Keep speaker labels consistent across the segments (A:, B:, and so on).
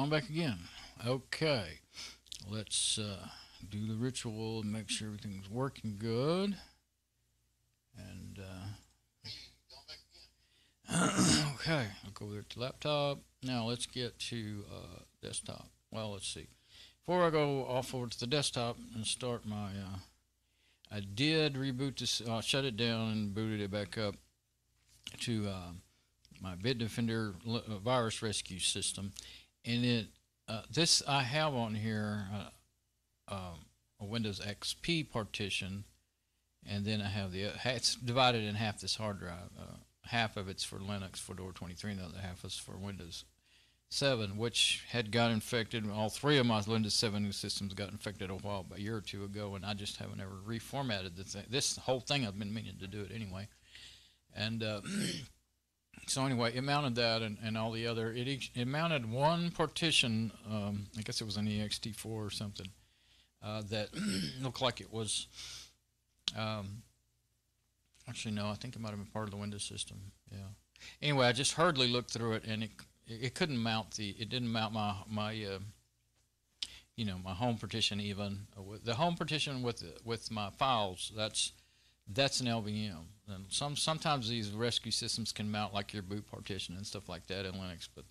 A: gone back again. Okay, let's do the ritual and make sure everything's working good. And okay, I'll go over to laptop. Now let's get to desktop. Well, let's see. Before I go off over to the desktop and start my, I did reboot this. Shut it down and booted it back up to my Bitdefender virus rescue system, and it this I have on here a Windows XP partition, and then I have it's divided in half. This hard drive, half of it's for Linux Fedora 23, and the other half is for Windows 7, which had got infected. All three of my Windows 7 systems got infected a year or two ago, and I just haven't ever reformatted the thing. This whole thing I've been meaning to do it anyway, and so anyway, it mounted that and all the other. It mounted one partition. I guess it was an ext4 or something that looked like it was. Actually, no, I think it might have been part of the Windows system. Yeah. Anyway, I just hurriedly looked through it, and it couldn't mount it didn't mount my my home partition even. The home partition with my files, that's an LVM. And sometimes these rescue systems can mount like your boot partition and stuff like that in Linux, but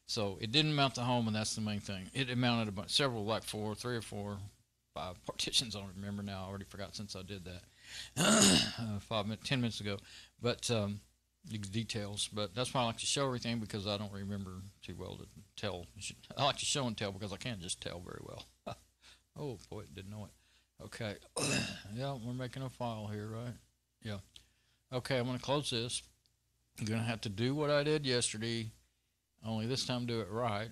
A: so it didn't mount the home, and that's the main thing. It mounted several, like 3 or 4, 5 partitions. I don't remember now. I already forgot since I did that 10 minutes ago. But details. But that's why I like to show everything, because I don't remember too well to tell. I like to show and tell because I can't just tell very well. Oh boy, didn't know it. Okay. Yeah, we're making a file here, right? Yeah. Okay, I'm going to close this. I'm going to have to do what I did yesterday, only this time do it right.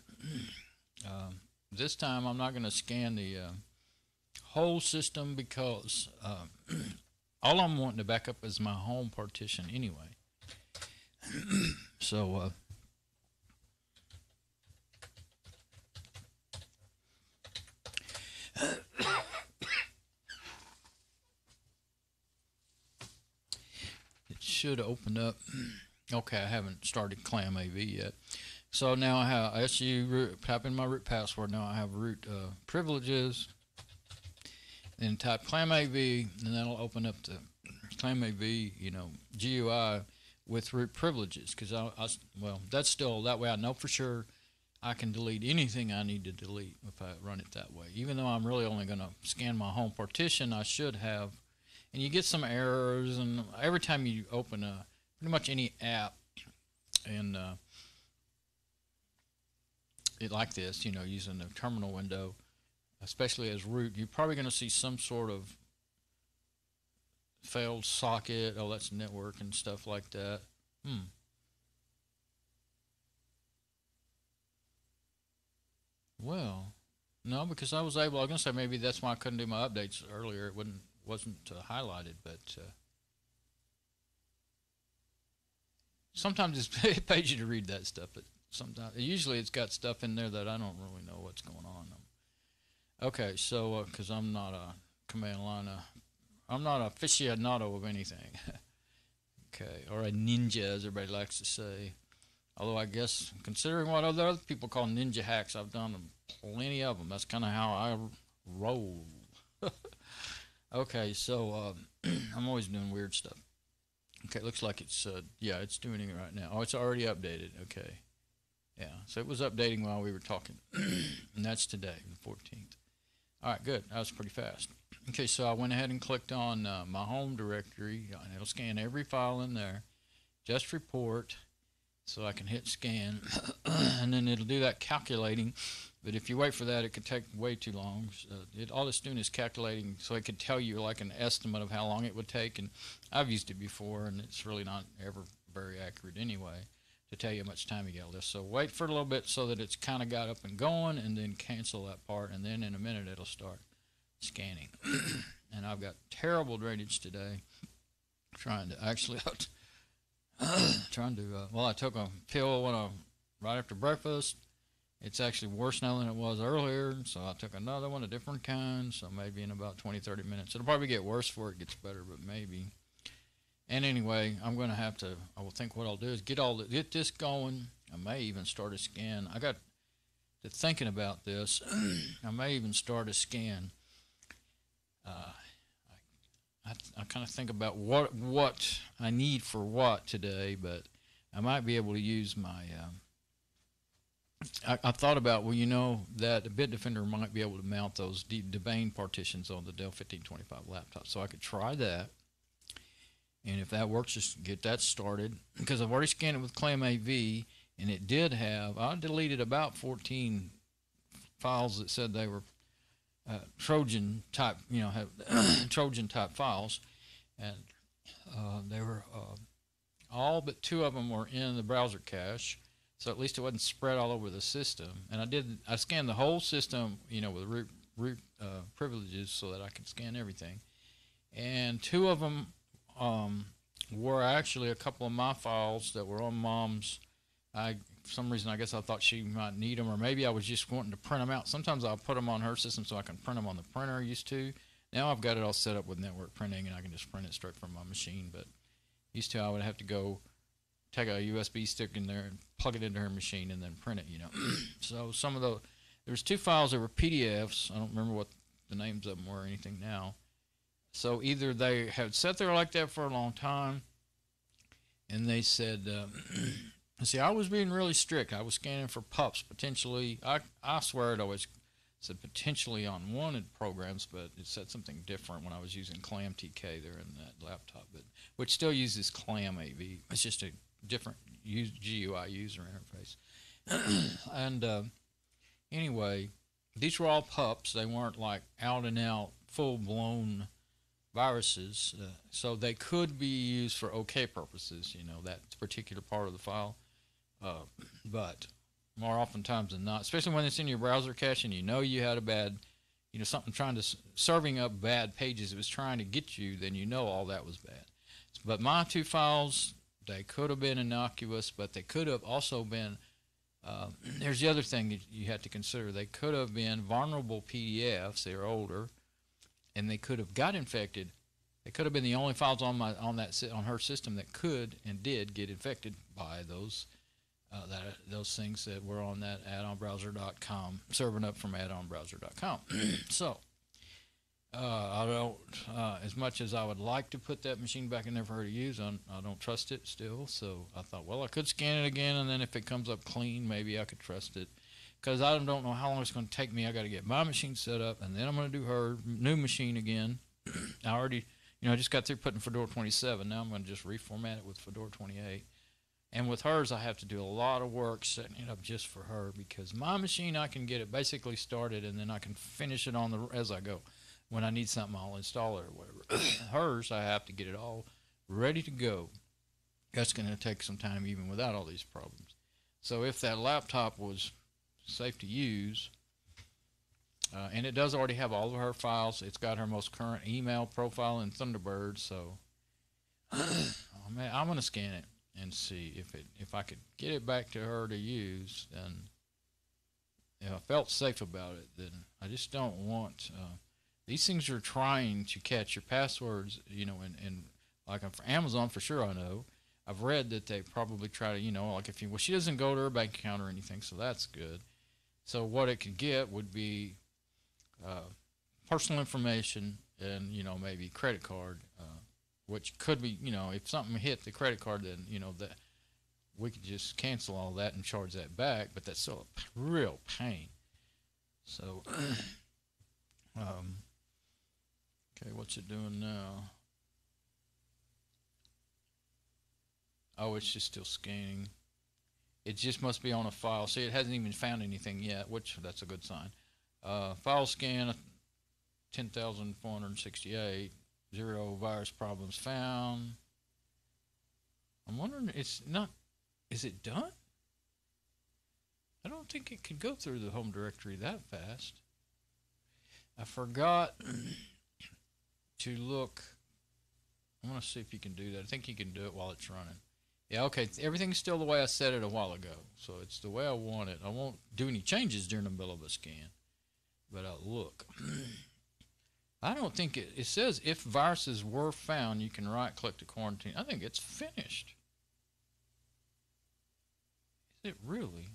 A: This time I'm not going to scan the whole system, because all I'm wanting to back up is my home partition anyway. So it should open up. Okay, I haven't started KlamAV yet. So now I have SU root, type in my root password. Now I have root privileges. Then type KlamAV, and that'll open up the KlamAV, GUI with root privileges. Because well, that's still, that way I know for sure I can delete anything I need to delete if I run it that way. Even though I'm really only going to scan my home partition, I should have. And you get some errors, and every time you open pretty much any app, and it like this, using the terminal window, especially as root, you're probably going to see some sort of failed socket. Oh, that's network and stuff like that. Well, no, because I was going to say maybe that's why I couldn't do my updates earlier. It wasn't highlighted, but sometimes it pays you to read that stuff. But usually it's got stuff in there that I don't really know what's going on. Okay, so because I'm not a command line, I'm not a aficionado of anything. Okay, or a ninja, as everybody likes to say. Although I guess, considering what other people call ninja hacks, I've done plenty of them. That's kind of how I roll. Okay, so I'm always doing weird stuff. Okay, it looks like it's, yeah, it's doing it right now. Oh, it's already updated. Okay. Yeah, so it was updating while we were talking. And that's today, the 14th. All right, good. That was pretty fast. Okay, so I went ahead and clicked on my home directory, and it'll scan every file in there. Just report, so I can hit scan, and then it'll do that calculating. But if you wait for that, it could take way too long. All it's doing is calculating, so it could tell you like an estimate of how long it would take. And I've used it before, and it's really not ever very accurate anyway to tell you how much time you got left. So wait for a little bit so that it's kind of got up and going, and then cancel that part, and then in a minute it'll start scanning. And I've got terrible drainage today. Trying to actually, well, I took a pill right after breakfast. It's actually worse now than it was earlier, so I took another one, a different kind, so maybe in about 20-30 minutes. It'll probably get worse before it gets better, but maybe. And anyway, I'm going to have to, I will think what I'll do is get this going. I may even start a scan. I got thinking about this, I may even start a scan. I kind of think about what I need for what today, but I might be able to use my. I thought about, well, you know, that a Bitdefender might be able to mount those Debian partitions on the Dell 1525 laptop, so I could try that. And if that works, just get that started, because I've already scanned it with KlamAV, and it did have. I deleted about 14 files that said they were Trojan type, you know, have Trojan type files, and they were all but 2 of them were in the browser cache, so at least it wasn't spread all over the system. And I scanned the whole system, you know, with root privileges so that I could scan everything, and 2 of them were actually a couple of my files that were on Mom's. For some reason, I guess I thought she might need them, or maybe I was just wanting to print them out. Sometimes I'll put them on her system so I can print them on the printer I used to. Now I've got it all set up with network printing, and I can just print it straight from my machine. But used to, I would have to go take a USB stick in there and plug it into her machine and then print it, you know. So there's 2 files that were PDFs. I don't remember what the names of them were or anything now. So either they had sat there like that for a long time, and they said, see, I was being really strict. I was scanning for pups, potentially. I swear it always said potentially unwanted programs, but it said something different when I was using KlamTK there in that laptop, which still uses KlamAV. It's just a different GUI user interface. And anyway, these were all pups. They weren't like out and out, full-blown viruses, so they could be used for OK purposes, you know, that particular part of the file. But more oftentimes than not, especially when it's in your browser cache and you know you had a bad, you know, something serving up bad pages, it was trying to get you, then you know all that was bad. But my 2 files, they could have been innocuous, but they could have also been, there's the other thing that you have to consider. They could have been vulnerable PDFs. They're older, and they could have got infected. They could have been the only files on her system that could and did get infected by those things that were on that addonbrowser.com, serving up from addonbrowser.com. So I don't, as much as I would like to put that machine back in there for her to use, I don't trust it still. So I thought, well, I could scan it again, and then if it comes up clean, maybe I could trust it. Because I don't know how long it's going to take me. I got to get my machine set up, and then I'm going to do her new machine again. I already, you know, I just got through putting Fedora 27. Now I'm going to just reformat it with Fedora 28. And with hers, I have to do a lot of work setting it up just for her, because my machine, I can get it basically started, and then I can finish it as I go. When I need something, I'll install it or whatever. Hers, I have to get it all ready to go. That's going to take some time even without all these problems. So if that laptop was safe to use, and it does already have all of her files. It's got her most current email profile in Thunderbird, so I'm going to scan it and see if I could get it back to her to use. Then if I felt safe about it, then I just don't want these things are trying to catch your passwords, you know, and like for Amazon for sure. I know I've read that they probably try to, you know, like well, she doesn't go to her bank account or anything, so that's good. So what it could get would be personal information and, you know, maybe credit card, which could be, you know, if something hit the credit card, then, you know, that we could just cancel all that and charge that back, but that's still a real pain. So, okay, what's it doing now? Oh, it's just still scanning. It just must be on a file. See, it hasn't even found anything yet, which that's a good sign. File scan 10,468. 0 virus problems found. I'm wondering, is it done? I don't think it could go through the home directory that fast. I forgot to look. I want to see if you can do that. I think you can do it while it's running. Yeah, okay, everything's still the way I set it a while ago, so it's the way I want it. I won't do any changes during the middle of a scan, but I'll look. I don't think it says if viruses were found, you can right-click to quarantine. I think it's finished. Is it really?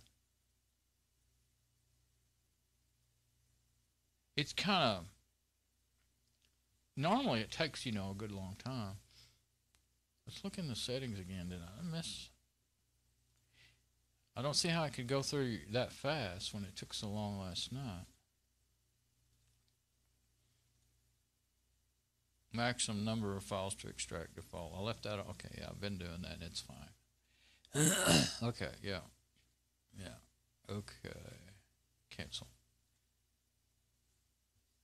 A: it's kind of, normally it takes, you know, a good long time. Let's look in the settings again. Did I miss? I don't see how I could go through that fast when it took so long last night. Maximum number of files to extract default. I left that. Okay, yeah, I've been doing that and it's fine. Okay, yeah. Yeah. Okay. Cancel.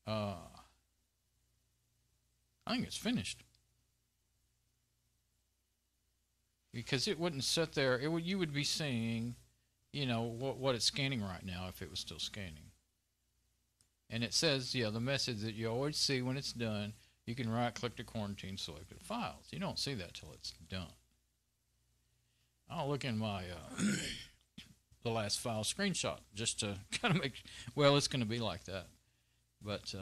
A: I think it's finished. Because it wouldn't sit there. It would, you would be seeing, you know, what it's scanning right now if it was still scanning. And it says, yeah, the message that you always see when it's done, you can right-click to quarantine selected files. You don't see that till it's done. I'll look in my the last file screenshot just to kind of make, well, it's going to be like that. But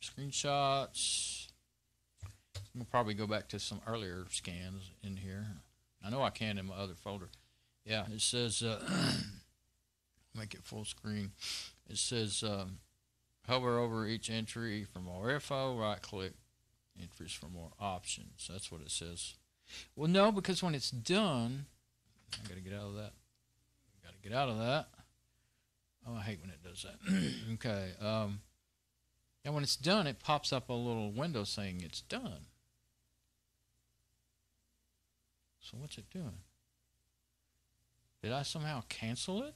A: screenshots, we'll probably go back to some earlier scans in here. I know I can in my other folder. Yeah, it says, make it full screen. It says, hover over each entry for more info, right click, entries for more options. That's what it says. Well, no, because when it's done, I gotta get out of that. Gotta get out of that. Oh, I hate when it does that. Okay. And when it's done, it pops up a little window saying it's done. So what's it doing? Did I somehow cancel it?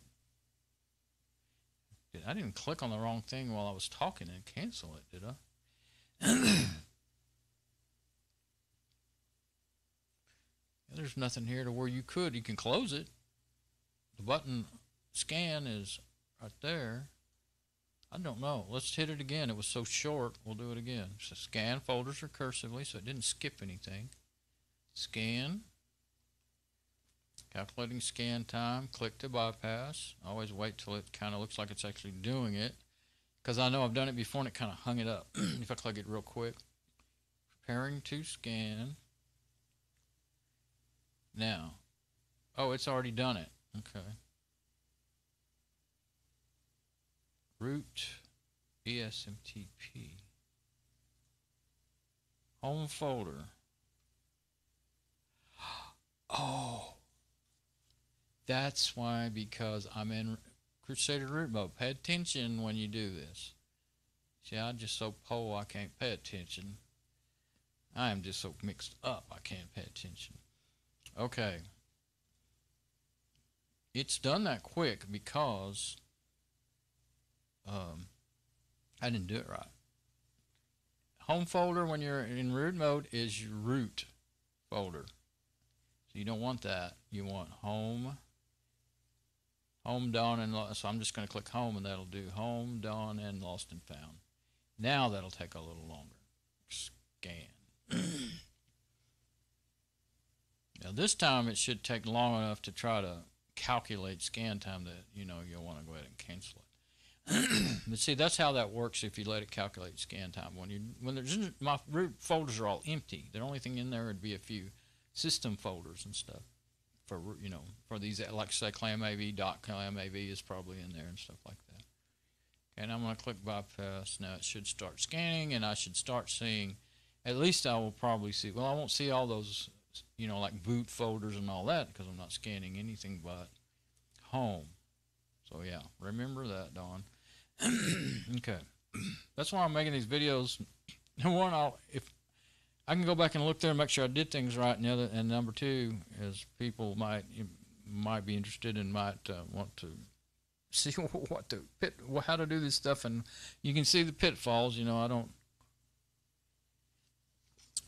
A: I didn't click on the wrong thing while I was talking and cancel it, did I? There's nothing here to where you can close it. The button scan is right there. I don't know. Let's hit it again. It was so short. We'll do it again. So scan folders recursively, so it didn't skip anything. Scan. Calculating scan time. Click to bypass. Always wait till it kind of looks like it's actually doing it, because I know I've done it before and it kind of hung it up. If I click it real quick. Preparing to scan. Now. Oh, it's already done it. Okay. Root ESMTP. Home folder. Oh. That's why, because I'm in Crusader root mode. Pay attention when you do this. See, I'm just so poor I can't pay attention. I am just so mixed up I can't pay attention. Okay. It's done that quick because I didn't do it right. Home folder when you're in root mode is your root folder. So you don't want that. You want home, dawn, and lost. So I'm just going to click home and that'll do home, dawn, and lost and found. Now that'll take a little longer. Scan. Now this time it should take long enough to try to calculate scan time that, you know, you'll want to go ahead and cancel it. But see, that's how that works if you let it calculate scan time. When there's, my root folders are all empty. The only thing in there would be a few system folders and stuff for, you know, for these, like say KlamAV, .KlamAV is probably in there and stuff like that. Okay, and I'm going to click bypass. Now it should start scanning, and I should start seeing, at least I will probably see, well, I won't see all those, you know, like boot folders and all that because I'm not scanning anything but home. So yeah, remember that, Don. Okay, that's why I'm making these videos. One, if I can go back and look there and make sure I did things right, and the other, and number two is people might be interested and might want to see how to do this stuff, and you can see the pitfalls. You know,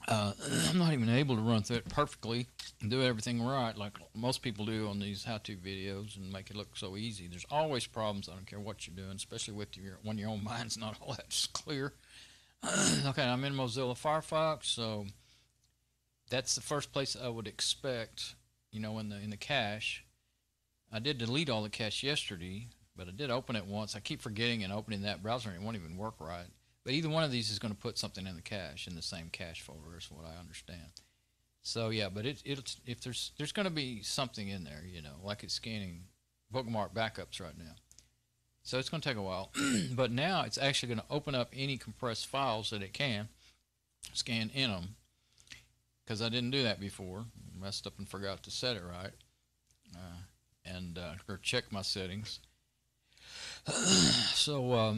A: I'm not even able to run through it perfectly and do everything right like most people do on these how-to videos and make it look so easy. There's always problems. I don't care what you're doing, especially with when your own mind's not all that clear. Okay, I'm in Mozilla Firefox, so that's the first place I would expect, you know, in the cache. I did delete all the cache yesterday, but I did open it once. I keep forgetting and opening that browser and it won't even work right. But either one of these is going to put something in the cache, in the same cache folder, is what I understand. So yeah, but if there's going to be something in there, you know, like it's scanning bookmark backups right now. So it's going to take a while. But now it's actually going to open up any compressed files that it can, scan in them, because I didn't do that before. Messed up and forgot to set it right. Or check my settings. So let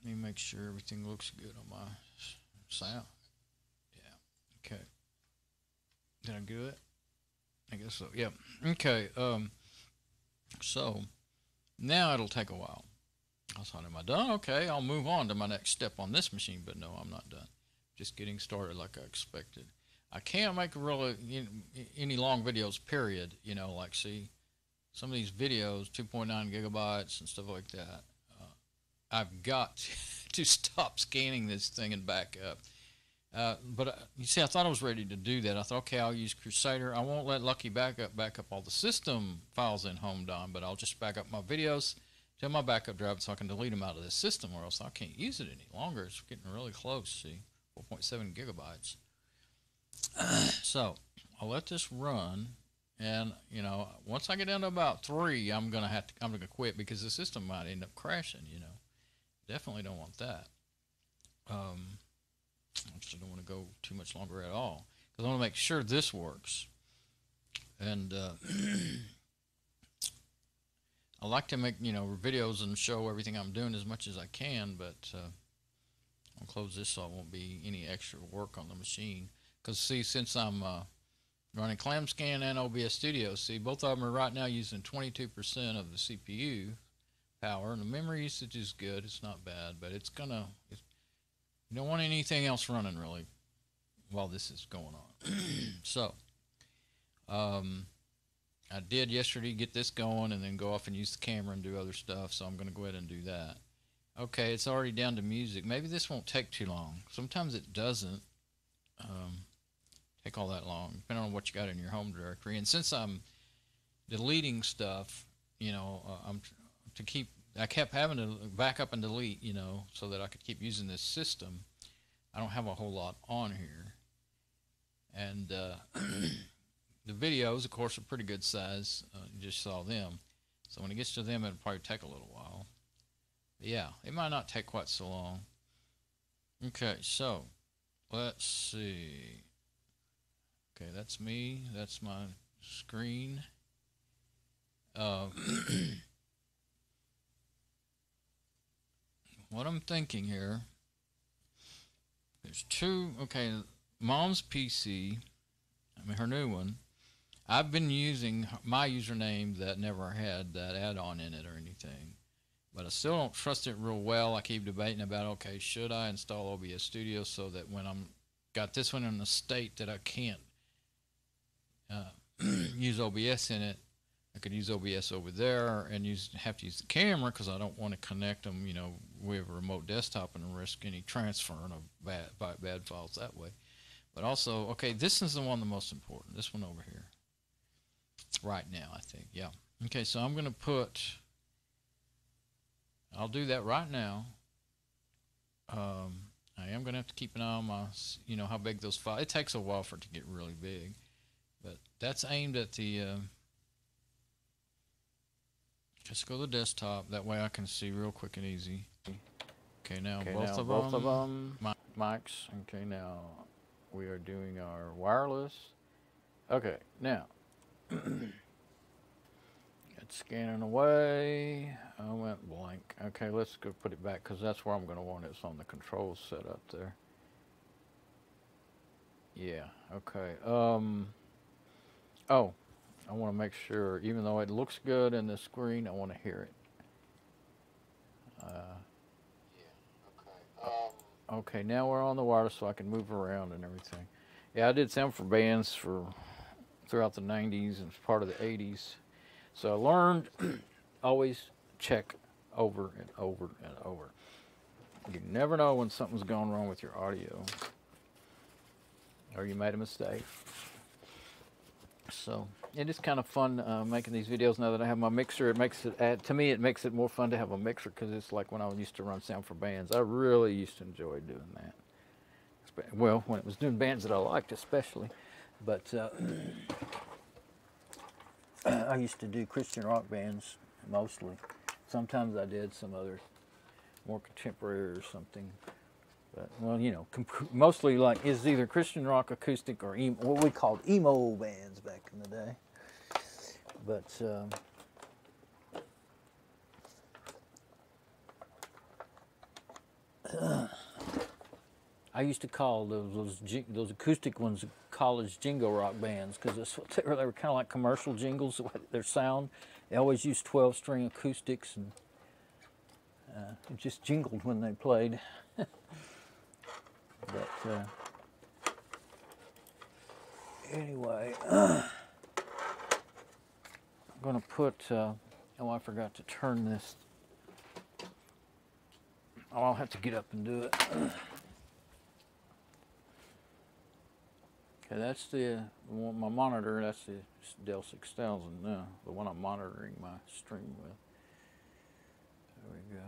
A: me make sure everything looks good on my sound. Yeah. Okay. Did I do it? I guess so. Yeah. Okay. So now it'll take a while. I thought, am I done? Okay, I'll move on to my next step on this machine. But no, I'm not done. Just getting started like I expected. I can't make really any long videos. Period. Like see. Some of these videos, 2.9 gigabytes and stuff like that, I've got to stop scanning this thing and back up. But you see, I thought I was ready to do that. I thought, okay, I'll use Crusader. I won't let Lucky back up all the system files in HomeDom, but I'll just back up my videos to my backup drive so I can delete them out of the system, or else I can't use it any longer. It's getting really close, see, 4.7 gigabytes. So I'll let this run. And once I get down to about 3, I'm gonna quit because the system might end up crashing. Definitely don't want that. I just don't want to go too much longer at all because I want to make sure this works. And I like to make videos and show everything I'm doing as much as I can. But I'll close this so it won't be any extra work on the machine. Because see, since I'm running ClamScan and OBS Studio. See, both of them are right now using 22% of the CPU power, and the memory usage is good. It's not bad, but you don't want anything else running really while this is going on. So, I did yesterday get this going and then go off and use the camera and do other stuff, so I'm going to go ahead and do that. Okay, it's already down to music. Maybe this won't take too long. Sometimes it doesn't. Take all that long, depending on what you got in your home directory. And since I'm deleting stuff, I kept having to back up and delete, so that I could keep using this system. I don't have a whole lot on here. And the videos, of course, are pretty good size. You just saw them. So when it gets to them, it'll probably take a little while. But yeah, it might not take quite so long. Okay, so let's see. Okay, that's me. That's my screen. What I'm thinking here, there's two. Okay, Mom's PC, her new one, I've been using my username that never had that add-on in it or anything, but I still don't trust it real well. I keep debating about, okay, should I install OBS Studio so that when I'm got this one in a state that I can't use OBS in it, I could use OBS over there and have to use the camera because I don't want to connect them, with a remote desktop and risk any transfer of bad files that way. But also, okay, this is the one the most important. This one over here, right now, I think. Yeah. Okay, so I'm gonna I'll do that right now. I am gonna have to keep an eye on my, how big those files. It takes a while for it to get really big. But that's aimed at the, just go to the desktop. That way I can see real quick and easy. Okay, now both of them mics. Okay, now we are doing our wireless. Okay, now it's scanning away. I went blank. Okay, let's go put it back because that's where I'm going to want it. It's on the controls set up there. Yeah, okay. Oh, I want to make sure, even though it looks good in the screen, I want to hear it. Okay, now we're on the wireless so I can move around and everything. Yeah, I did sound for bands throughout the 90s and part of the 80s. So I learned always check over and over and over. You never know when something's gone wrong with your audio or you made a mistake. So it is kind of fun making these videos now that I have my mixer. It makes it, to me, it makes it more fun to have a mixer because it's like when I used to run sound for bands. I really used to enjoy doing that. Well, when it was doing bands that I liked especially. But I used to do Christian rock bands mostly. Sometimes I did some other more contemporary or something. But, well, you know, mostly like is either Christian rock, acoustic, or what we called emo bands back in the day. But I used to call those acoustic ones college jingle rock bands because that's what they were kind of like commercial jingles. Their sound, they always used 12-string acoustics, and it just jingled when they played. But anyway, I'm going to put, oh, I forgot to turn this. Oh, I'll have to get up and do it. Okay, that's my monitor, that's the Dell 6000 now, the one I'm monitoring my stream with. There we go.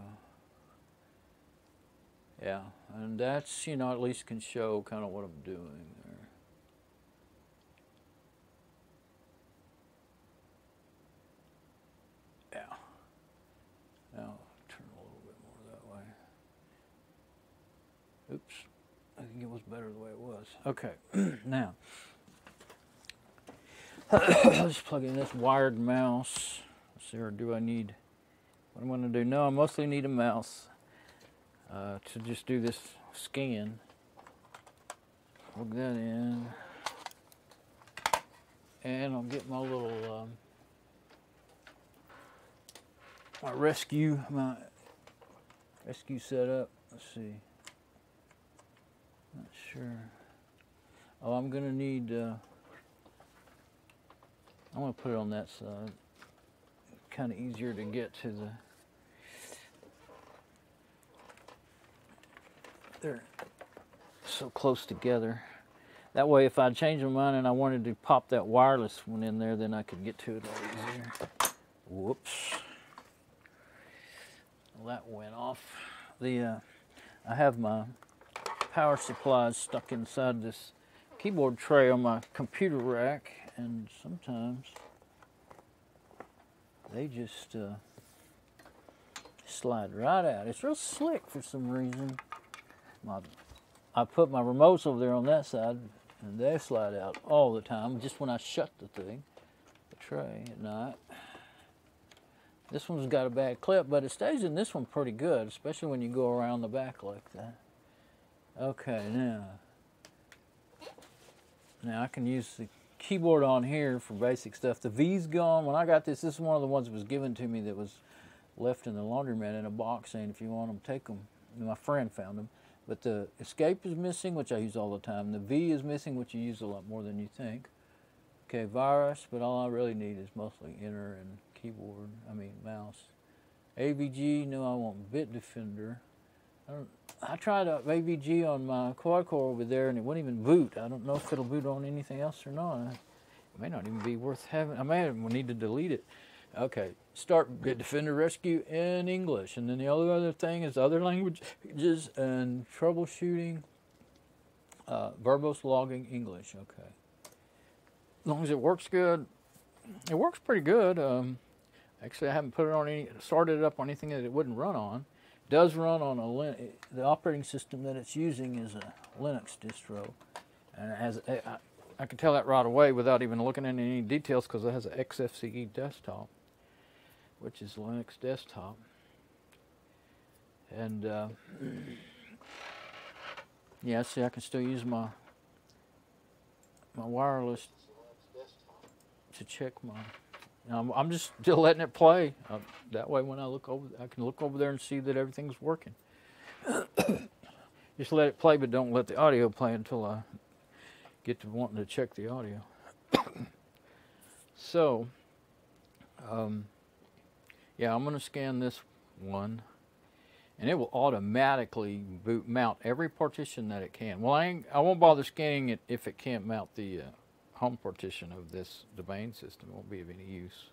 A: Yeah, and that's, you know, at least can show kind of what I'm doing there. Yeah. Now, turn a little bit more that way. Oops. I think it was better the way it was. Okay, now, let's plug in this wired mouse. Let's see, or do I need, what I'm going to do? No, I mostly need a mouse to just do this scan. Plug that in. And I'll get my little, my rescue set up. Let's see. Not sure. Oh, I'm going to need, I'm going to put it on that side. Kind of easier to get to the, they're so close together. That way if I change my mind and I wanted to pop that wireless one in there, then I could get to it a lot easier. Whoops. Well, that went off. I have my power supplies stuck inside this keyboard tray on my computer rack, and sometimes they just slide right out. It's real slick for some reason. I put my remotes over there on that side, and they slide out all the time, just when I shut the thing, the tray at night. This one's got a bad clip, but it stays in this one pretty good, especially when you go around the back like that. Okay, now I can use the keyboard on here for basic stuff. The V's gone. When I got this is one of the ones that was given to me that was left in the laundromat in a box saying if you want them, take them. And my friend found them. But the escape is missing, which I use all the time. The V is missing, which you use a lot more than you think. Okay, virus, but all I really need is mostly enter and keyboard, mouse. AVG, no, I want Bitdefender. I tried AVG on my quad core over there and it wouldn't even boot. I don't know if it'll boot on anything else or not. It may not even be worth having. I may need to delete it. Okay, start Bitdefender Rescue in English. And then the other thing is other languages and troubleshooting, verbose logging English. Okay. As long as it works good, it works pretty good. Actually, I haven't put it on started it up on anything that it wouldn't run on. It does run on the operating system that it's using is a Linux distro, and it has I can tell that right away without even looking into any details because it has an XFCE desktop, which is Linux desktop, and yeah, see, I can still use my wireless to check my. I'm just still letting it play. That way, when I look over, I can look over there and see that everything's working. Just let it play, but don't let the audio play until I get to wanting to check the audio. So, yeah, I'm going to scan this one, and it will automatically mount every partition that it can. Well, I won't bother scanning it if it can't mount the home partition of this domain system. It won't be of any use.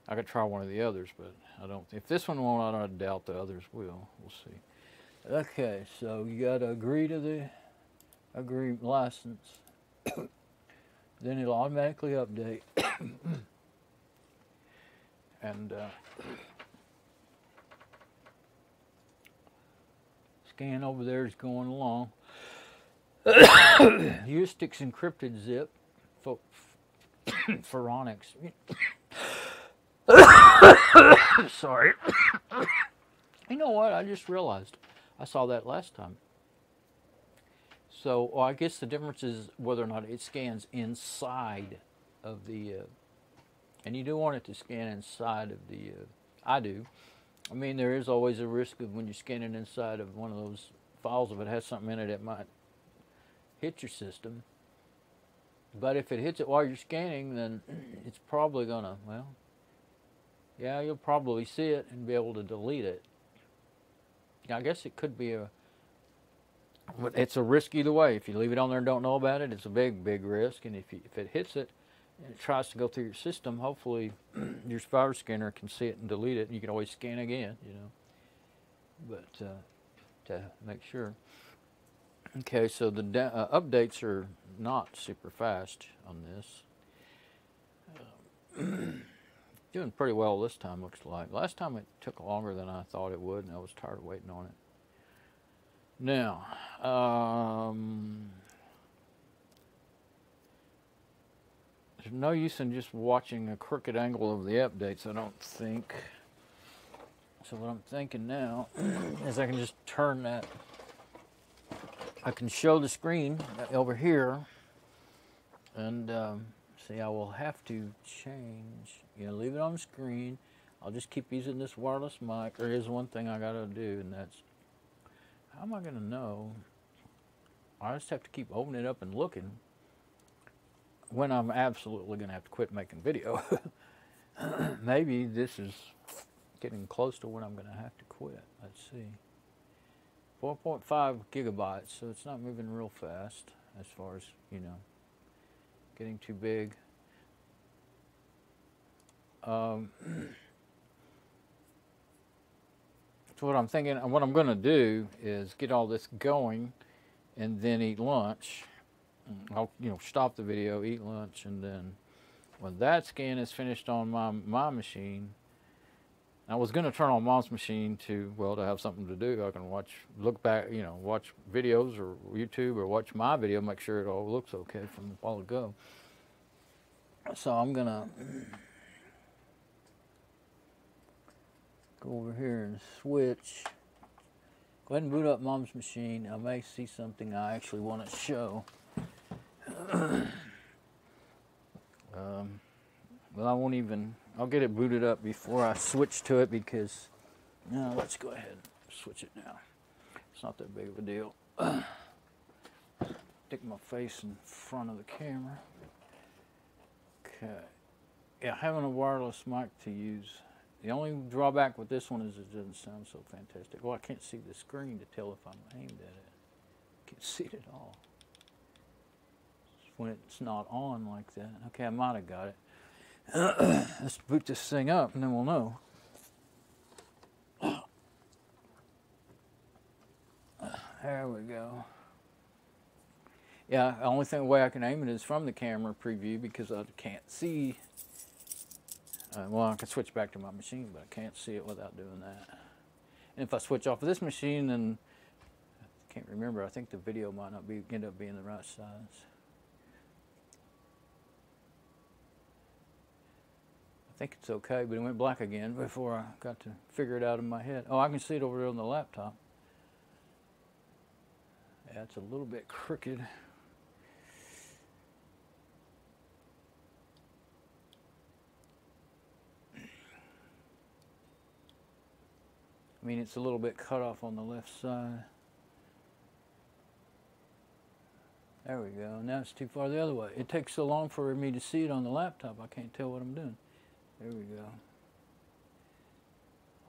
A: I could try one of the others, but I don't. If this one won't, I doubt the others will. We'll see. Okay, so you got to agree to the license. Then it'll automatically update. And Scan over there is going along. Eustix encrypted zip. Pharonics. Sorry. You know what? I just realized I saw that last time. So I guess the difference is whether or not it scans inside of the, and you do want it to scan inside of the, I do. I mean, there is always a risk of when you're scanning inside of one of those files, if it has something in it, it might hit your system. But if it hits it while you're scanning, then it's probably gonna, well, yeah, you'll probably see it and be able to delete it. I guess it could be it's a risk either way. If you leave it on there and don't know about it, it's a big, big risk. And if it hits it and it tries to go through your system, hopefully your virus scanner can see it and delete it. You can always scan again, you know. But to make sure. Okay, so the updates are not super fast on this. Doing pretty well this time, looks like. Last time it took longer than I thought it would, and I was tired of waiting on it. Now, there's no use in just watching a crooked angle of the updates, I don't think. So what I'm thinking now is I can just turn that. I can show the screen over here, and see, I will have to change, you know, leave it on the screen. I'll just keep using this wireless mic. There is one thing I gotta do, and that's, how am I gonna know? I just have to keep opening it up and looking when I'm absolutely gonna have to quit making video. Maybe this is getting close to when I'm gonna have to quit. Let's see. 4.5 gigabytes, so it's not moving real fast as far as, you know, getting too big. So what I'm thinking, what I'm going to do is get all this going and then eat lunch. I'll, you know, stop the video, eat lunch, and then when that scan is finished on my machine, I was going to turn on Mom's machine to, well, to have something to do. I can look back, you know, watch videos or YouTube or watch my video, make sure it all looks okay from a while ago. So I'm going to go over here and switch. Go ahead and boot up Mom's machine. I may see something I actually want to show. Well, I won't even, I'll get it booted up before I switch to it because, no, let's go ahead and switch it now. It's not that big of a deal. Stick my face in front of the camera. Okay. Yeah, having a wireless mic to use. The only drawback with this one is it doesn't sound so fantastic. Well, I can't see the screen to tell if I'm aimed at it. Can't see it at all. It's when it's not on like that. Okay, I might have got it. Let's boot this thing up and then we'll know. There we go. Yeah, the only way I can aim it is from the camera preview because I can't see. Well, I can switch back to my machine, but I can't see it without doing that. And if I switch off of this machine, then I can't remember. I think the video might not end up being the right size. I think it's okay, but it went black again before I got to figure it out in my head. Oh, I can see it over there on the laptop. Yeah, it's a little bit crooked. I mean, it's a little bit cut off on the left side. There we go. Now it's too far the other way. It takes so long for me to see it on the laptop, I can't tell what I'm doing. There we go.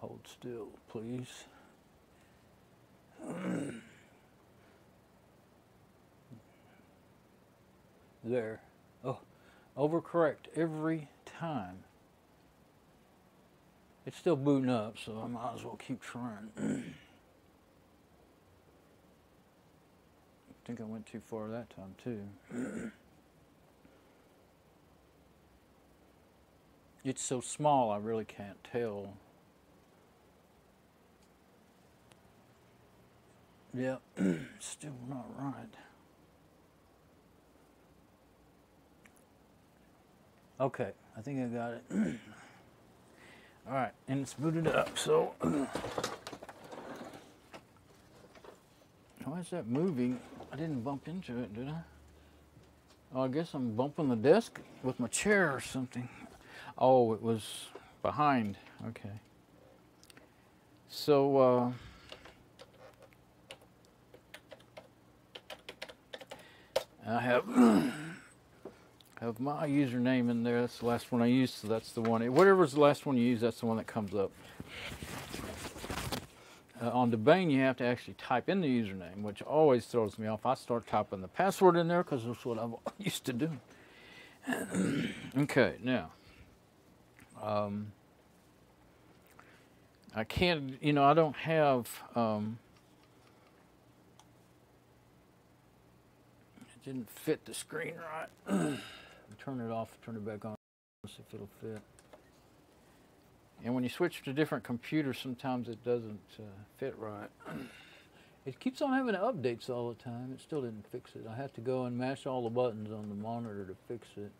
A: Hold still, please. There. Oh, overcorrect every time. It's still booting up, so I might as well keep trying. I think I went too far that time, too. It's so small, I really can't tell. Yeah, still not right. Okay, I think I got it. All right, and it's booted up, so. Why is that moving? I didn't bump into it, did I? Oh, I guess I'm bumping the desk with my chair or something. Oh, it was behind. Okay. So, I have my username in there. That's the last one I used, so that's the one. Whatever's the last one you use, that's the one that comes up. On Debian, you have to actually type in the username, which always throws me off. I start typing the password in there because that's what I'm used to doing. Okay, now. I can't, I don't have, it didn't fit the screen right. Turn it off, turn it back on, see if it'll fit. And when you switch to different computers, sometimes it doesn't fit right. It keeps on having updates all the time. It still didn't fix it. I have to go and mash all the buttons on the monitor to fix it.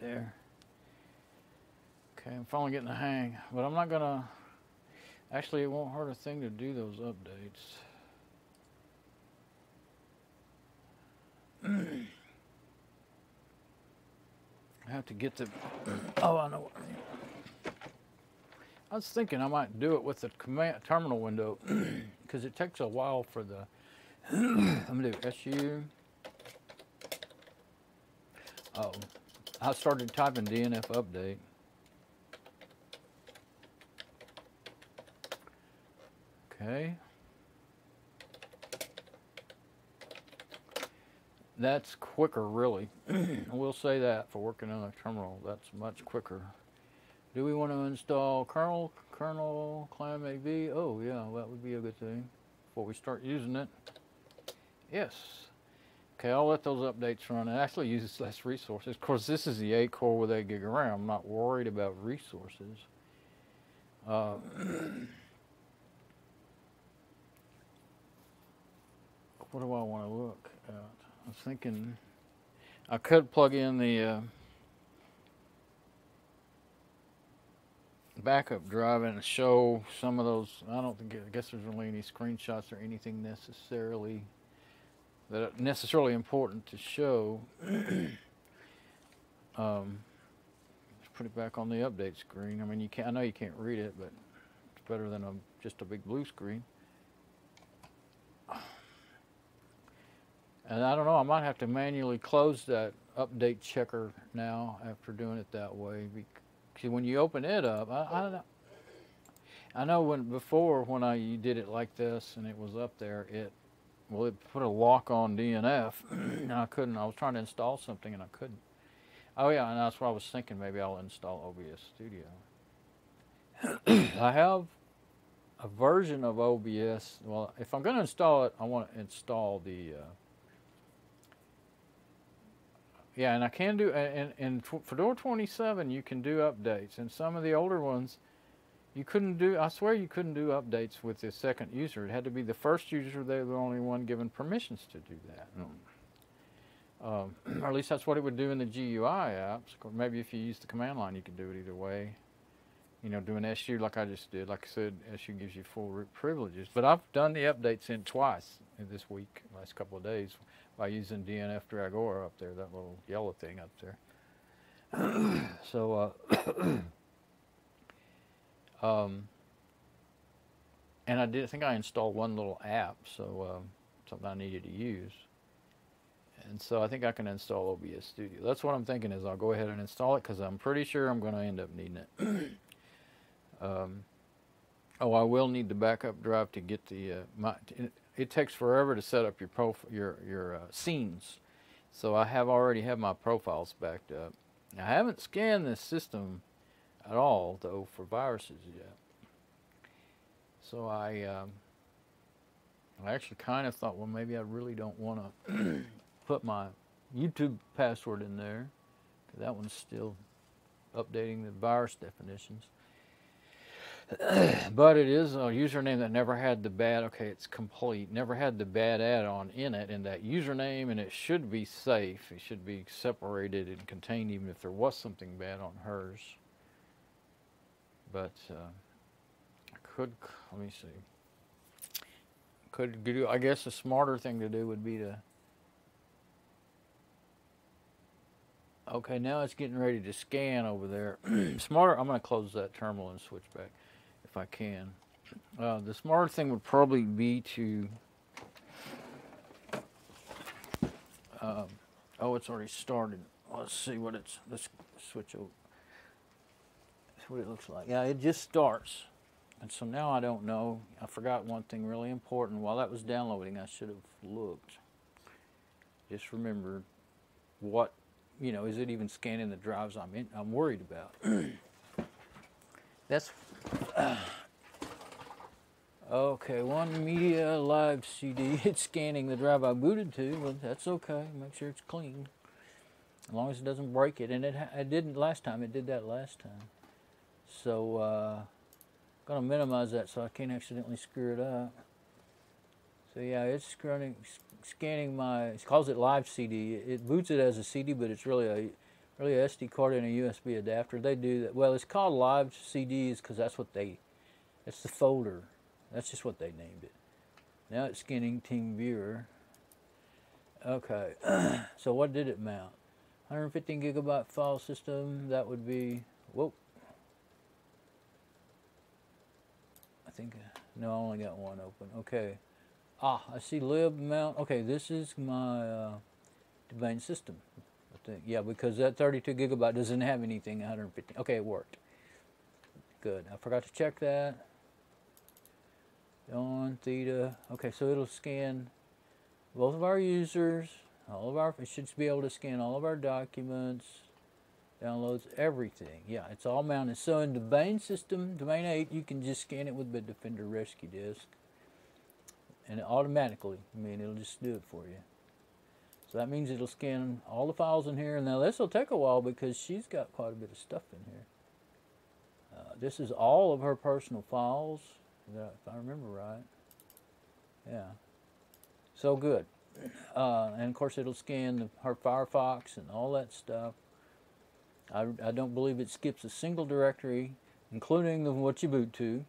A: There. Okay, I'm finally getting the hang, but I'm not gonna, actually it won't hurt a thing to do those updates. I have to get the, oh, I know what I mean. I was thinking I might do it with the command terminal window because it takes a while for the, I'm gonna do SU. Oh, I started typing DNF update. Okay. That's quicker, really. I will say that for working on a terminal, that's much quicker. Do we want to install kernel KlamAV? Oh, yeah, that would be a good thing before we start using it. Yes. Okay, I'll let those updates run. It actually uses less resources. Of course, this is the 8 core with 8 gig of RAM. I'm not worried about resources. What do I want to look at? I was thinking I could plug in the backup drive and show some of those. I guess there's really any screenshots or anything necessarily that are necessarily important to show. Let's put it back on the update screen. I mean, I know you can't read it, but it's better than just a big blue screen. And I don't know, I might have to manually close that update checker now after doing it that way. Because when you open it up, I don't know. I know when I did it like this and it was up there, it put a lock on DNF and I couldn't. I was trying to install something and I couldn't. Oh yeah, and that's what I was thinking. Maybe I'll install OBS Studio. I have a version of OBS. Well, if I'm going to install it, I want to install the. Yeah, and I can do, in Fedora 27, you can do updates. And some of the older ones, you couldn't do, I swear you couldn't do updates with the second user. It had to be the first user, they were the only one given permissions to do that. Or at least that's what it would do in the GUI apps. Maybe if you use the command line, you could do it either way. Do an SU like I just did. Like I said, SU gives you full root privileges. But I've done the updates in twice this week, last couple of days, by using DNF Dragora up there, that little yellow thing up there. So, and I think I installed one little app, so something I needed to use. And so I think I can install OBS Studio. That's what I'm thinking is I'll go ahead and install it because I'm pretty sure I'm going to end up needing it. Oh, I will need the backup drive to get the, it takes forever to set up your scenes. So I already have my profiles backed up. I haven't scanned this system at all, though, for viruses yet. So I actually kind of thought, well, maybe I really don't want to put my YouTube password in there. That one's still updating the virus definitions. But it is a username that never had the bad, okay, it's complete, never had the bad add-on in it, in that username, and it should be safe. It should be separated and contained even if there was something bad on hers. But let me see. Could do, I guess a smarter thing to do would be to, okay, now it's getting ready to scan over there. Smarter, I'm going to close that terminal and switch back if I can. The smarter thing would probably be to, oh, it's already started. Let's see what it's, let's switch over. That's what it looks like. Yeah, it just starts. And so now I don't know. I forgot one thing really important. While that was downloading, I should have looked. Just remembered what, you know, is it even scanning the drives I'm worried about. That's okay. One media live CD. It's scanning the drive I booted to. Well, that's okay. Make sure it's clean, as long as it doesn't break it. And it didn't last time. It did that last time. So gonna minimize that so I can't accidentally screw it up. So yeah, it's scanning my. It calls it live CD. It boots it as a CD, but it's really a SD card and a USB adapter. They do that. Well, it's called live CDs because that's the folder. That's just what they named it. Now it's scanning Team Viewer. Okay, so what did it mount? 115 gigabyte file system. That would be, whoa. I think, no, I only got one open. Okay. Ah, I see lib mount. Okay, this is my domain system. I think. Yeah, because that 32 gigabyte doesn't have anything 150. Okay, it worked. Good. I forgot to check that. On theta. Okay, so it'll scan both of our users, it should be able to scan all of our documents, downloads, everything. Yeah, it's all mounted. So in domain system, domain 8, you can just scan it with Bitdefender Rescue Disk. And it automatically, it'll just do it for you. So that means it'll scan all the files in here. Now this will take a while because she's got quite a bit of stuff in here. This is all of her personal files, if I remember right. Yeah. So good. And of course it'll scan her Firefox and all that stuff. I don't believe it skips a single directory, including what you boot to.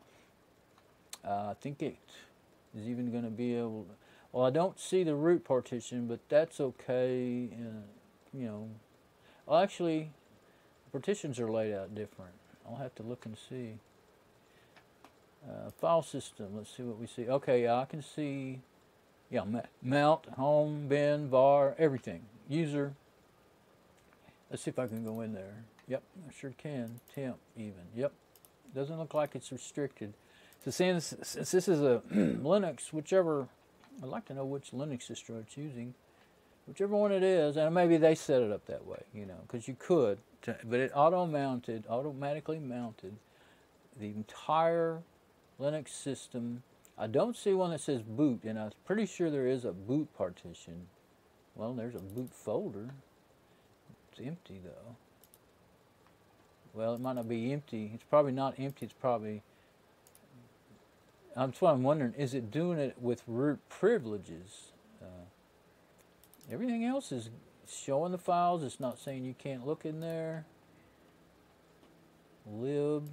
A: I think it is even going to be able to, well, I don't see the root partition, but that's okay. Well, actually, partitions are laid out different. I'll have to look and see. File system, let's see what we see. Okay, yeah, I can see, yeah, mount, home, bin, var, everything. User. Let's see if I can go in there. Yep, I sure can. Temp even. Yep. Doesn't look like it's restricted. So since this is a Linux, whichever, I'd like to know which Linux distro it's using. Whichever one it is, and maybe they set it up that way, because you could, but it automatically mounted the entire Linux system. I don't see one that says boot, and I'm pretty sure there is a boot partition. Well, there's a boot folder. It's empty though. Well, it might not be empty. It's probably not empty. It's probably, that's what I'm wondering, is it doing it with root privileges? Everything else is showing the files. It's not saying you can't look in there. Lib.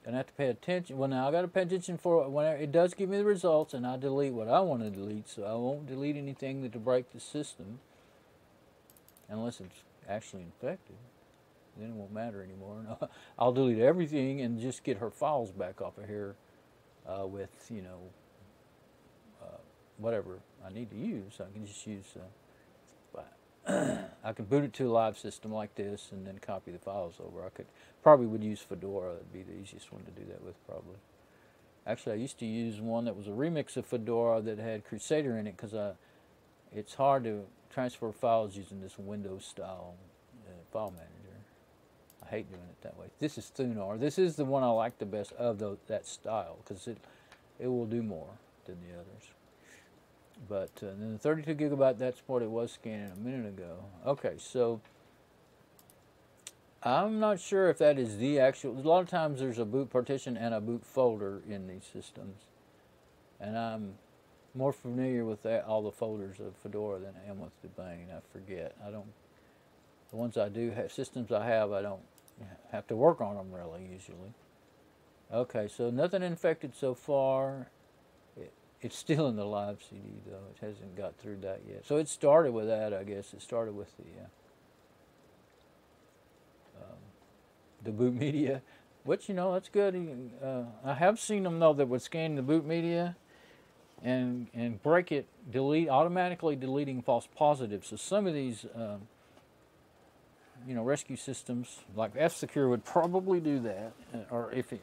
A: Gonna have to pay attention. Well, now I got to pay attention for whenever it does give me the results, and I delete what I want to delete. So I won't delete anything to break the system, unless it's actually infected. Then it won't matter anymore. I'll delete everything and just get her files back off of here with whatever I need to use. I can just use. I can boot it to a live system like this and then copy the files over. I probably would use Fedora. That'd be the easiest one to do that with, probably. Actually, I used to use one that was a remix of Fedora that had Crusader in it because it's hard to transfer files using this Windows style file manager. I hate doing it that way. This is Thunar. This is the one I like the best of that style because it will do more than the others. But then the 32 gigabyte, that's what it was scanning a minute ago. Okay, so
B: I'm not sure if that is the actual. A lot of times there's a boot partition and a boot folder in these systems, and I'm more familiar with all the folders of Fedora than I am with Debian. I forget. I don't. The ones I do have, systems I don't have to work on them really usually. Okay, so nothing infected so far. It's still in the live CD though. It hasn't got through that yet. So it started with that, I guess. It started with the boot media, which, you know, that's good. I have seen them though that would scan the boot media and break it, automatically deleting false positives. So some of these you know, rescue systems like F-Secure would probably do that, or if it,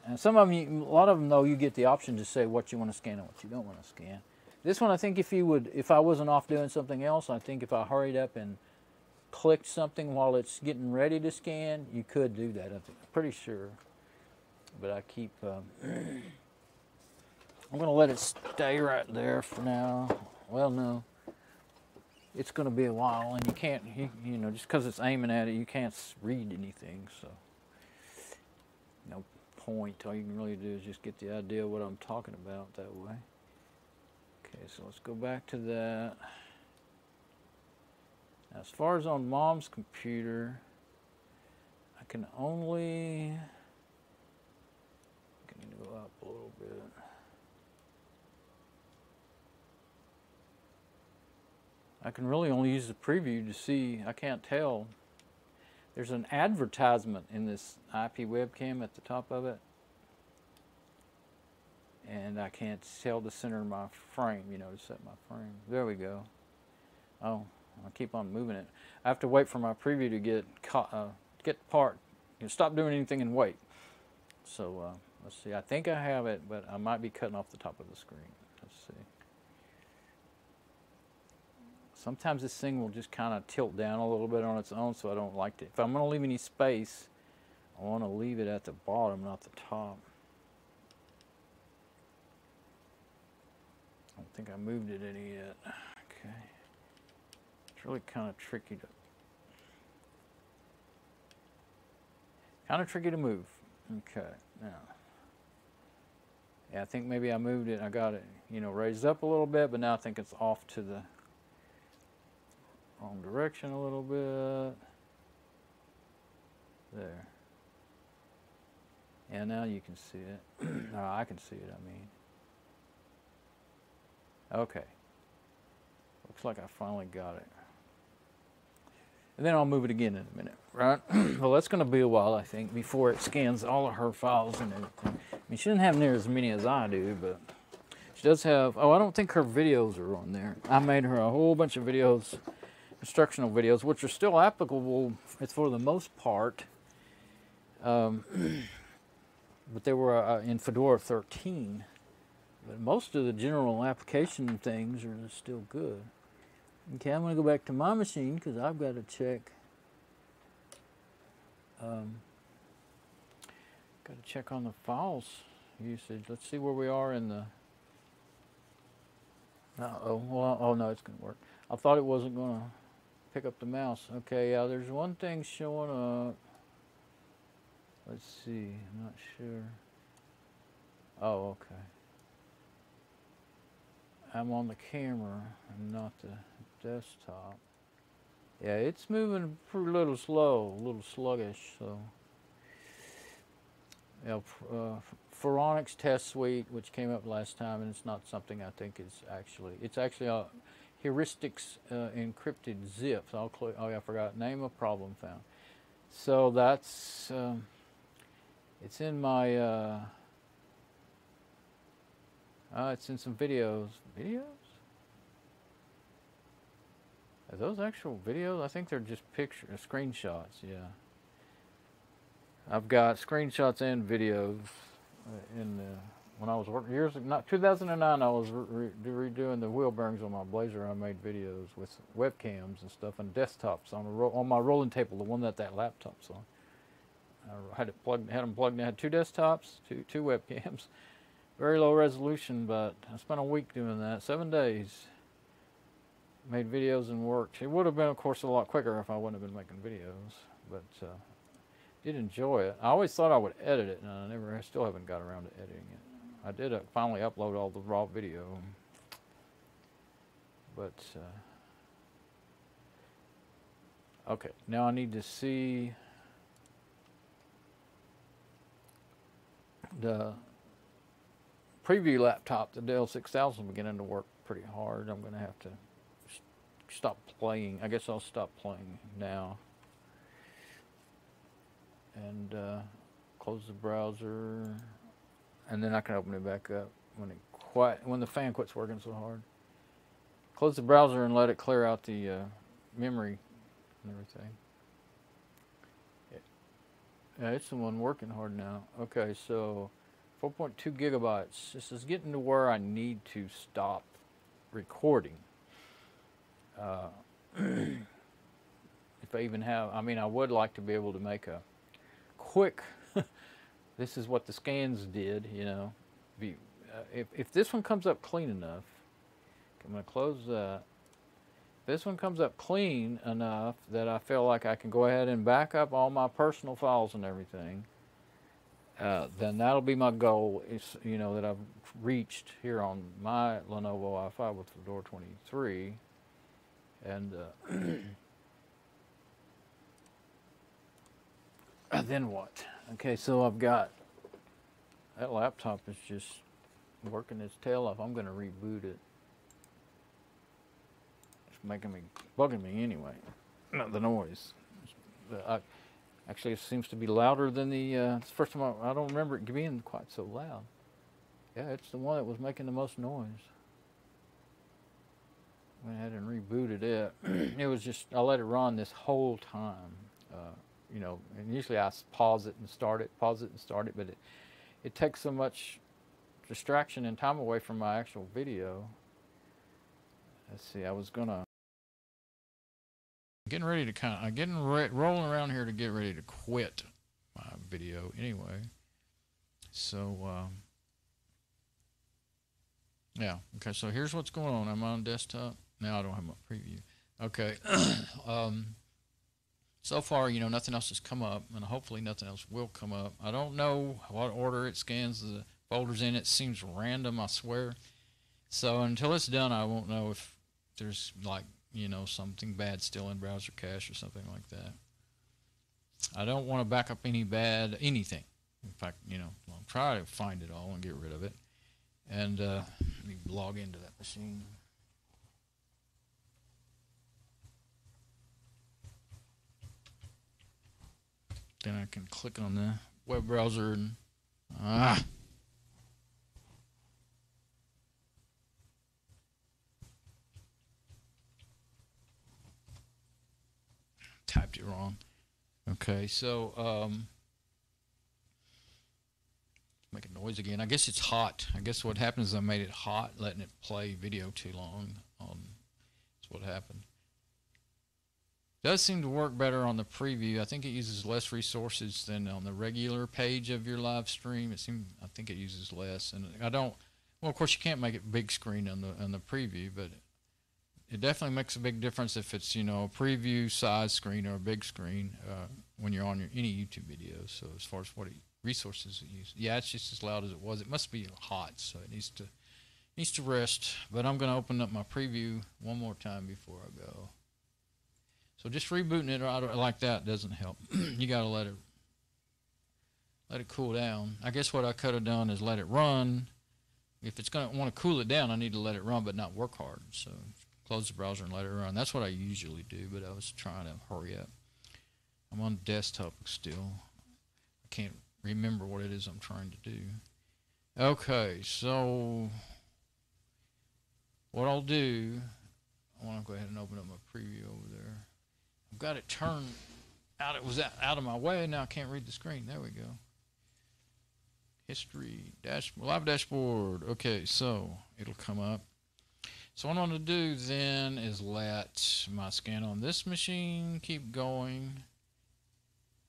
B: and some of them, a lot of them though, you get the option to say what you want to scan and what you don't want to scan. This one, I think if I wasn't off doing something else, I think if I hurried up and clicked something while it's getting ready to scan, you could do that. I'm pretty sure, but I keep. I'm going to let it stay right there for now. Well, no. It's going to be a while, and you can't, you know, just because it's aiming at it, you can't read anything, so no point. All you can really do is just get the idea of what I'm talking about that way. Okay, so let's go back to that. Now, as far as on Mom's computer, I can only, go up a little bit. I can really only use the preview to see. I can't tell. There's an advertisement in this IP webcam at the top of it, and I can't tell the center of my frame, you know, to set my frame. There we go. Oh, I keep on moving it. I have to wait for my preview to get part. You know, stop doing anything and wait. So let's see. I think I have it, but I might be cutting off the top of the screen. Let's see. Sometimes this thing will just kind of tilt down a little bit on its own, so I don't like it. If I'm going to leave any space, I want to leave it at the bottom, not the top. I don't think I moved it any yet. Okay. It's really kind of tricky to move. Okay, now. Yeah, I think maybe I moved it. I got it, you know, raised up a little bit, but now I think it's off to the wrong direction a little bit. There. Yeah, now you can see it. No, I can see it, I mean. Okay. Looks like I finally got it. And then I'll move it again in a minute, right? Well, that's going to be a while, I think, before it scans all of her files and everything. I mean, she doesn't have near as many as I do, but she does have, oh, I don't think her videos are on there. I made her a whole bunch of videos, instructional videos, which are still applicable for the most part. But they were in Fedora 13. But most of the general application things are still good. Okay, I'm going to go back to my machine because I've got to check. Got to check on the files usage. Let's see where we are in the. Well, oh no, it's going to work. I thought it wasn't going to pick up the mouse. Okay, yeah, there's one thing showing up. Let's see, I'm not sure. Oh, okay. I'm on the camera and not the desktop. Yeah, it's moving a little slow, a little sluggish. So, yeah, Phoronix Test Suite, which came up last time, and it's not something I think is actually. It's actually a heuristics encrypted zip. So I'll click. Oh yeah, I forgot. Name of problem found. So that's. It's in my. It's in some videos. Videos? Are those actual videos? I think they're just screenshots, yeah. I've got screenshots and videos when I was working years ago, 2009, I was redoing the wheel bearings on my Blazer. I made videos with webcams and stuff and desktops on my rolling table, the one that laptop's on. I had them plugged in. I had two desktops, two webcams. Very low resolution, but I spent a week doing that, 7 days. Made videos and worked. It would have been, of course, a lot quicker if I wouldn't have been making videos. but did enjoy it. I always thought I would edit it, and I still haven't got around to editing it. I did finally upload all the raw video, but okay. Now I need to see the preview laptop, the Dell 6000, beginning to work pretty hard. I'm going to have to stop playing. I guess I'll stop playing now. And close the browser, and then I can open it back up when the fan quits working so hard. Close the browser and let it clear out the memory and everything. Yeah, it's the one working hard now. Okay, so 4.2 gigabytes. This is getting to where I need to stop recording. If I even have, I mean, I would like to be able to make a quick, this is what the scans did, you know. If this one comes up clean enough, I'm going to close that. If this one comes up clean enough that I feel like I can go ahead and back up all my personal files and everything, then that'll be my goal, is, you know, that I've reached here on my Lenovo i5 with Fedora 23. And then what? Okay, so I've got, that laptop is just working its tail off. I'm going to reboot it. It's bugging me anyway. Not the noise. Actually, it seems to be louder than it's the first time I don't remember it being quite so loud. Yeah, it's the one that was making the most noise. Went ahead and rebooted it. It was just, I let it run this whole time. You know, and usually I pause it and start it, but it takes so much distraction and time away from my actual video. Let's see, I was gonna getting ready to rolling around here to get ready to quit my video anyway. So yeah, okay, so here's what's going on. I'm on desktop. Now I don't have my preview. Okay. So far, you know, nothing else has come up, and hopefully nothing else will come up. I don't know what order it scans the folders in. It seems random, I swear. So until it's done, I won't know if there's, like, you know, something bad still in browser cache or something like that. I don't want to back up anything. In fact, you know, I'll try to find it all and get rid of it. And let me log into that machine. Then I can click on the web browser and typed it wrong. Okay, so making noise again. I guess it's hot. I guess what happened is I made it hot, letting it play video too long. That's what happened. Does seem to work better on the preview. I think it uses less resources than on the regular page of your live stream. I think it uses less, and well, of course you can't make it big screen on the preview, but it definitely makes a big difference if it's, you know, a preview size screen or a big screen when you're on any YouTube videos. So as far as what resources it uses, yeah, it's just as loud as it was. It must be hot, so it needs to rest. But I'm going to open up my preview one more time before I go. So just rebooting it like that doesn't help. You got to let it cool down. I guess what I could have done is let it run. If it's going to want to cool it down, I need to let it run but not work hard. So close the browser and let it run. That's what I usually do, but I was trying to hurry up. I'm on desktop still. I can't remember what it is I'm trying to do. Okay, so what I'll do, I want to go ahead and open up my preview over there. I've got it turned out. It was out of my way. Now I can't read the screen. There we go. History, dashboard, live dashboard. Okay, so it'll come up. So what I'm going to do then is let my scan on this machine keep going.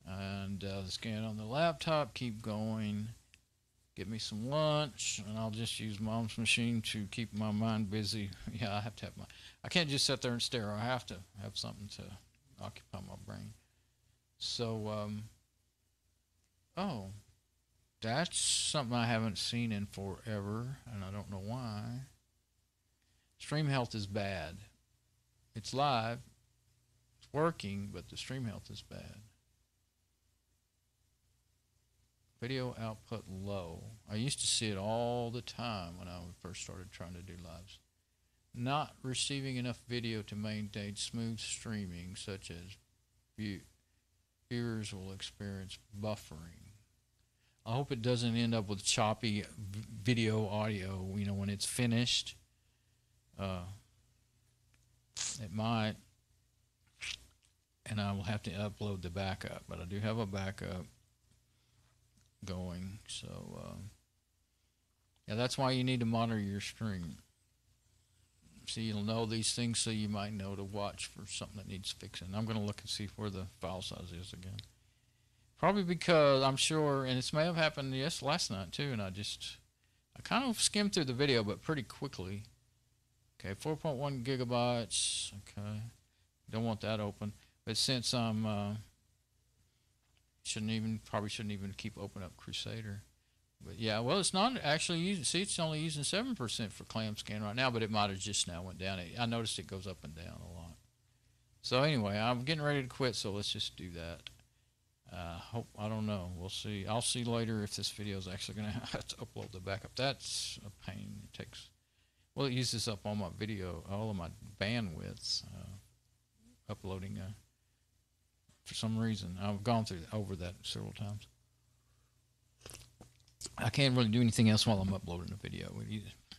B: And the scan on the laptop keep going. Get me some lunch, and I'll just use Mom's machine to keep my mind busy. Yeah, I have to have I can't just sit there and stare. I have to have something to occupy my brain.
A: So, oh, that's something I haven't seen in forever, and I don't know why. Stream health is bad. It's live, it's working, but the stream health is bad. Video output low. I used to see it all the time when I first started trying to do lives. Not receiving enough video to maintain smooth streaming, such as viewers will experience buffering. I hope it doesn't end up with choppy video audio, you know, when it's finished. It might, and I will have to upload the backup, but I do have a backup going, so yeah, that's why you need to monitor your stream. See, you'll know these things, so you might know to watch for something that needs fixing. I'm going to look and see where the file size is again. Probably because I'm sure, and this may have happened last night too, and I kind of skimmed through the video, but pretty quickly. Okay, 4.1 gigabytes. Okay, don't want that open. But since I'm probably shouldn't even keep open up Crusader. But yeah, well, it's not actually using. See, it's only using 7% for ClamScan right now, but it might have just now went down. I noticed it goes up and down a lot. So anyway, I'm getting ready to quit, so let's just do that. I don't know. We'll see. I'll see later if this video is actually going to have to upload the backup. That's a pain. It takes. Well, it uses up all my video, all of my bandwidth, uploading. For some reason, I've gone over that several times. I can't really do anything else while I'm uploading a video.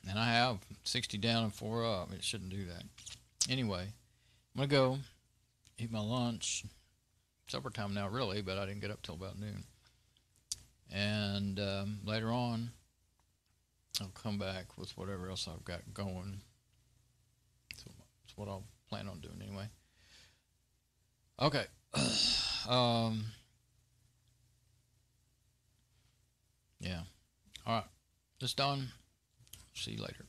A: And I have 60 down and 4 up. It shouldn't do that. Anyway, I'm going to go eat my lunch. Supper time now, really, but I didn't get up till about noon. And later on, I'll come back with whatever else I've got going. So that's what I'll plan on doing anyway. Okay. Yeah. All right. It's done. See you later.